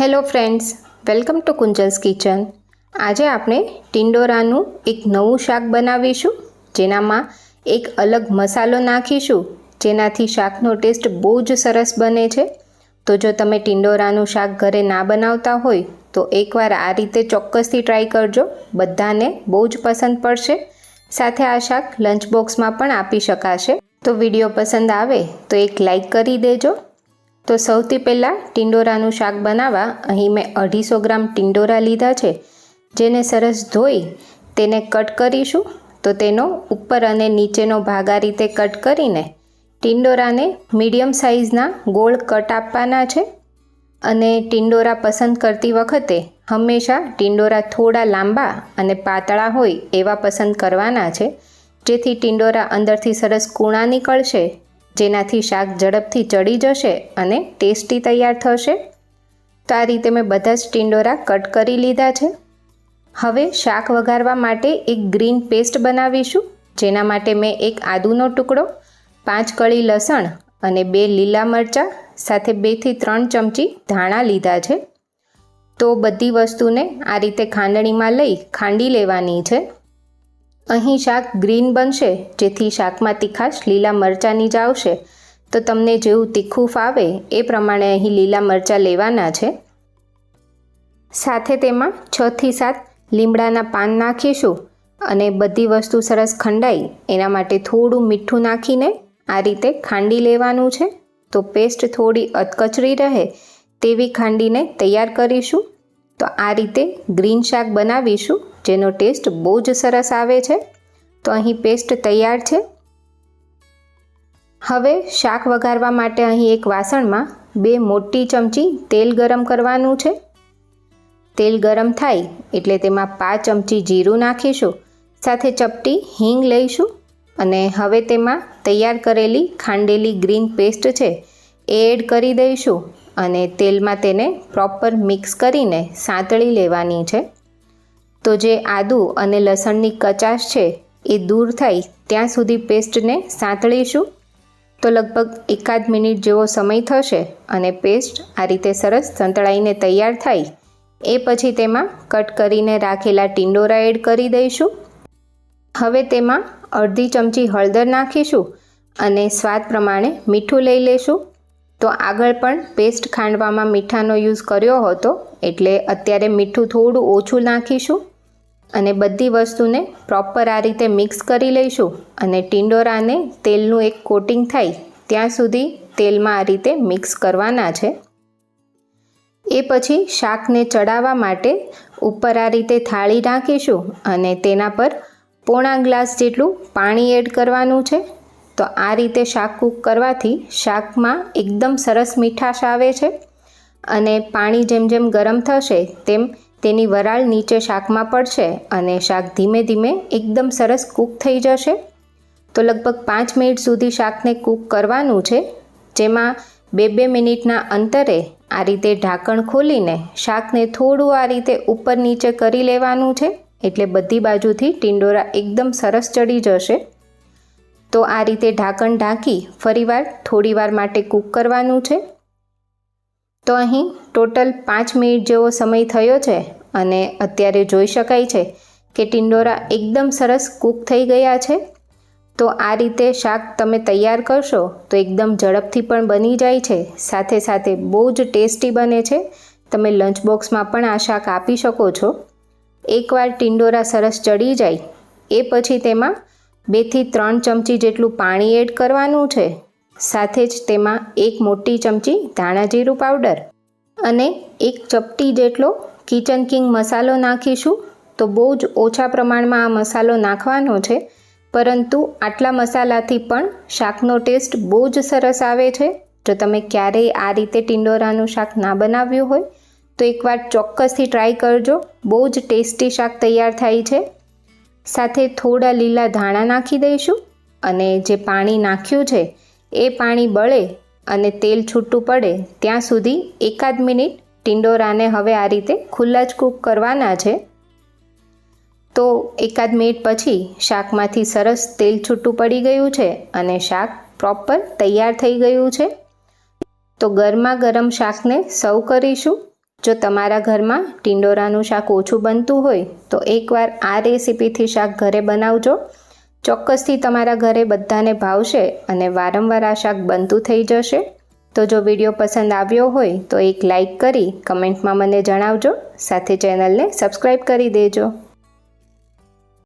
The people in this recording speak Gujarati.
Hello friends, welcome to Kunjal's kitchen. આજે આપણે ટિંડોરાનું એક નવું શાક બનાવીશું, જેનામાં એક અલગ મસાલો નાખીશું, જેનાથી શાકનો ટેસ્ટ બહુ જ સરસ બને છે. તો જો તમે ટિંડોરાનું શાક ઘરે ના બનાવતા હોય તો એકવાર આ રીતે ચોક્કસથી ટ્રાય કરજો. બધાને બહુ જ પસંદ પડશે. સાથે આ શાક લંચ બોક્સમાં પણ આપી શકાશે. તો વિડીયો પસંદ આવે તો એક લાઈક કરી દેજો. તો સૌથી પહેલાં ટિંડોરાનું શાક બનાવવા અહીં મેં 250 ગ્રામ ટિંડોરા લીધા છે, જેને સરસ ધોઈ તેને કટ કરીશું. તો તેનો ઉપર અને નીચેનો ભાગ આ રીતે કટ કરીને ટિંડોરાને મીડિયમ સાઇઝના ગોળ કટ આપવાના છે. અને ટિંડોરા પસંદ કરતી વખતે હંમેશા ટિંડોરા થોડા લાંબા અને પાતળા હોય એવા પસંદ કરવાના છે, જેથી ટિંડોરા અંદરથી સરસ કૂણા નીકળશે, જેનાથી શાક ઝડપથી ચડી જશે અને ટેસ્ટી તૈયાર થશે. તો આ રીતે મેં બધા જ ટિંડોરા કટ કરી લીધા છે. હવે શાક વઘારવા માટે એક ગ્રીન પેસ્ટ બનાવીશું, જેના માટે મેં એક આદુનો ટુકડો, 5 કળી લસણ અને 2 લીલા મરચાં સાથે 2 થી 3 ચમચી ધાણા લીધા છે. તો બધી વસ્તુને આ રીતે ખાંડણીમાં લઈ ખાંડી લેવાની છે. અહીં શાક ગ્રીન બનશે, જેથી શાકમાં તીખાશ લીલા મરચાંની જ આવશે. તો તમને જેવું તીખું ફાવે એ પ્રમાણે અહીં લીલા મરચાં લેવાના છે. સાથે તેમાં 6 થી 7 લીમડાના પાન નાખીશું અને બધી વસ્તુ સરસ ખંડાઈ એના માટે થોડું મીઠું નાખીને આ રીતે ખાંડી લેવાનું છે. તો પેસ્ટ થોડી અધકચરી રહે તેવી ખાંડીને તૈયાર કરીશું. તો આ રીતે ગ્રીન શાક બનાવીશું, જેનો ટેસ્ટ બહુ જ સરસ આવે છે. તો અહીં પેસ્ટ તૈયાર છે. હવે શાક વઘારવા માટે અહીં એક વાસણમાં 2 મોટી ચમચી તેલ ગરમ કરવાનું છે. તેલ ગરમ થાય એટલે તેમાં 5 ચમચી જીરું નાખીશું, સાથે ચપટી હિંગ લઈશું અને હવે તેમાં તૈયાર કરેલી ખાંડેલી ગ્રીન પેસ્ટ છે એ એડ કરી દઈશું અને તેલમાં તેને પ્રોપર મિક્સ કરીને સાંતળી લેવાની છે. તો જે આદું અને લસણની કચાશ છે એ દૂર થાય ત્યાં સુધી પેસ્ટને સાંતળીશું. તો લગભગ 1 મિનિટ જેવો સમય થશે અને પેસ્ટ આ રીતે સરસ સંતળાઈને તૈયાર થાય એ પછી તેમાં કટ કરીને રાખેલા ટિંડોરા એડ કરી દઈશું. હવે તેમાં અડધી ચમચી હળદર નાખીશું અને સ્વાદ પ્રમાણે મીઠું લઈ લેશું. તો આગળ પણ પેસ્ટ ખાંડવામાં મીઠાનો યુઝ કર્યો હતો, એટલે અત્યારે મીઠું થોડું ઓછું નાખીશું અને બધી વસ્તુને પ્રોપર આ રીતે મિક્સ કરી લઈશું અને ટિંડોરાને તેલનું એક કોટિંગ થાય ત્યાં સુધી તેલમાં આ રીતે મિક્સ કરવાના છે. એ પછી શાકને ચડાવવા માટે ઉપર આ રીતે થાળી નાખીશું અને તેના પર પોણા ગ્લાસ જેટલું પાણી એડ કરવાનું છે. તો આ રીતે શાક કૂક કરવાથી શાકમાં એકદમ સરસ મીઠાશ આવે છે અને પાણી જેમ જેમ ગરમ થશે તેમ તેની વરાળ નીચે શાકમાં પડશે અને શાક ધીમે ધીમે એકદમ સરસ કૂક થઈ જશે. તો લગભગ 5 મિનિટ સુધી શાકને કૂક કરવાનું છે, જેમાં 2-2 મિનિટના અંતરે આ રીતે ઢાંકણ ખોલીને શાકને થોડું આ રીતે ઉપર નીચે કરી લેવાનું છે, એટલે બધી બાજુથી ટિંડોરા એકદમ સરસ ચડી જશે. તો આ રીતે ઢાંકણ ઢાંકી ફરીવાર થોડીવાર માટે કૂક કરવાનું છે. તો અહીં ટોટલ 5 મિનિટ જેવો સમય થયો છે અને અત્યારે જોઈ શકાય છે કે ટિંડોરા એકદમ સરસ કૂક થઈ ગયા છે. તો આ રીતે શાક તમે તૈયાર કરશો તો એકદમ ઝડપથી પણ બની જાય છે, સાથે સાથે બહુ જ ટેસ્ટી બને છે. તમે લંચ બોક્સમાં પણ આ શાક આપી શકો છો. એકવાર ટિંડોરા સરસ ચડી જાય એ પછી તેમાં 2 થી 3 ચમચી જેટલું પાણી એડ કરવાનું છે. સાથે જ તેમાં 1 મોટી ચમચી ધાણા જીરું પાવડર અને 1 ચપટી જેટલો કિચન કિંગ મસાલો નાખીશું. તો બહુ જ ઓછા પ્રમાણમાં આ મસાલો નાખવાનો છે, પરંતુ આટલા મસાલાથી પણ શાકનો ટેસ્ટ બહુ જ સરસ આવે છે. જો તમે ક્યારેય આ રીતે ટિંડોરાનું શાક ના બનાવ્યું હોય તો એકવાર ચોક્કસથી ટ્રાય કરજો. બહુ જ ટેસ્ટી શાક તૈયાર થાય છે. સાથે થોડા લીલા ધાણા નાખી દઈશું અને જે પાણી નાખ્યું છે એ પાણી બળે અને તેલ છૂટું પડે ત્યાં સુધી 1 મિનિટ ટિંડોરાને હવે આ રીતે ખુલ્લા જ કૂક કરવાના છે. તો 1 મિનિટ પછી શાકમાંથી સરસ તેલ છૂટું પડી ગયું છે અને શાક પ્રોપર તૈયાર થઈ ગયું છે. તો ગરમા ગરમ શાકને સર્વ કરીશું. જો તમારા ઘરમાં ટિંડોરાનું શાક ઓછું બનતું હોય તો એકવાર આ રેસીપીથી શાક ઘરે બનાવજો. ચોક્કસથી તમારા ઘરે બધાને ભાવશે અને વારંવાર આ શાક બનતું થઈ જશે. તો જો વિડીયો પસંદ આવ્યો હોય તો એક લાઈક કરી કમેન્ટમાં મને જણાવજો. સાથે ચેનલને સબસ્ક્રાઈબ કરી દેજો.